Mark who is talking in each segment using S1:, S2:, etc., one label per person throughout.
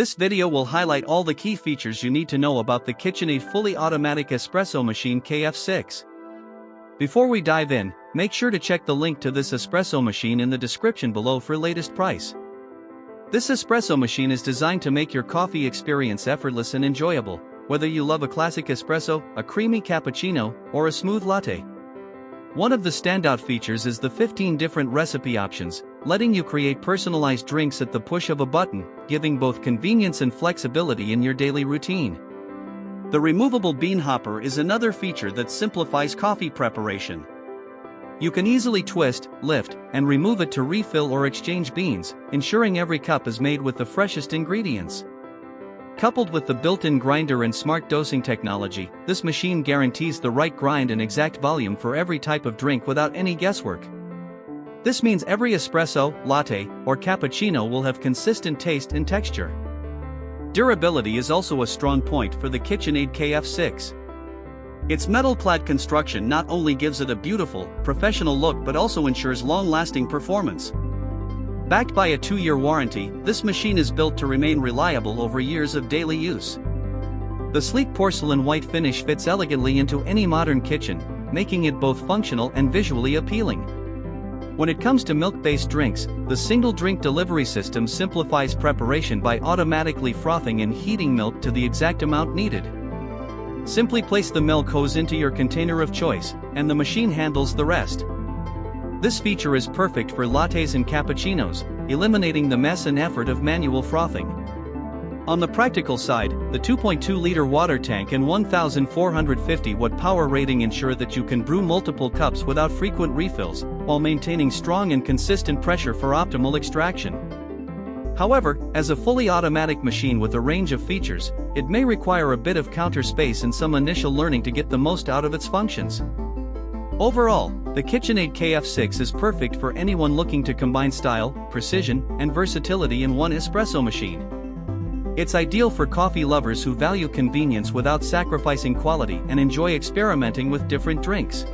S1: This video will highlight all the key features you need to know about the KitchenAid fully automatic espresso machine KF6. Before we dive in, make sure to check the link to this espresso machine in the description below for latest price. This espresso machine is designed to make your coffee experience effortless and enjoyable, whether you love a classic espresso, a creamy cappuccino, or a smooth latte. One of the standout features is the 15 different recipe options, letting you create personalized drinks at the push of a button, giving both convenience and flexibility in your daily routine. The removable bean hopper is another feature that simplifies coffee preparation. You can easily twist, lift, and remove it to refill or exchange beans, ensuring every cup is made with the freshest ingredients. Coupled with the built-in grinder and smart dosing technology, this machine guarantees the right grind and exact volume for every type of drink without any guesswork. This means every espresso, latte, or cappuccino will have consistent taste and texture. Durability is also a strong point for the KitchenAid KF6. Its metal-clad construction not only gives it a beautiful, professional look but also ensures long-lasting performance. Backed by a 2-year warranty, this machine is built to remain reliable over years of daily use. The sleek porcelain white finish fits elegantly into any modern kitchen, making it both functional and visually appealing. When it comes to milk-based drinks, the single drink delivery system simplifies preparation by automatically frothing and heating milk to the exact amount needed. Simply place the milk hose into your container of choice, and the machine handles the rest. This feature is perfect for lattes and cappuccinos, eliminating the mess and effort of manual frothing. On the practical side, the 2.2-liter water tank and 1,450-watt power rating ensure that you can brew multiple cups without frequent refills, while maintaining strong and consistent pressure for optimal extraction. However, as a fully automatic machine with a range of features, it may require a bit of counter space and some initial learning to get the most out of its functions. Overall, the KitchenAid KF6 is perfect for anyone looking to combine style, precision, and versatility in one espresso machine. It's ideal for coffee lovers who value convenience without sacrificing quality and enjoy experimenting with different drinks.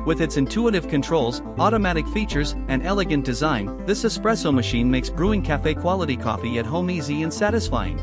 S1: With its intuitive controls, automatic features, and elegant design, this espresso machine makes brewing cafe-quality coffee at home easy and satisfying.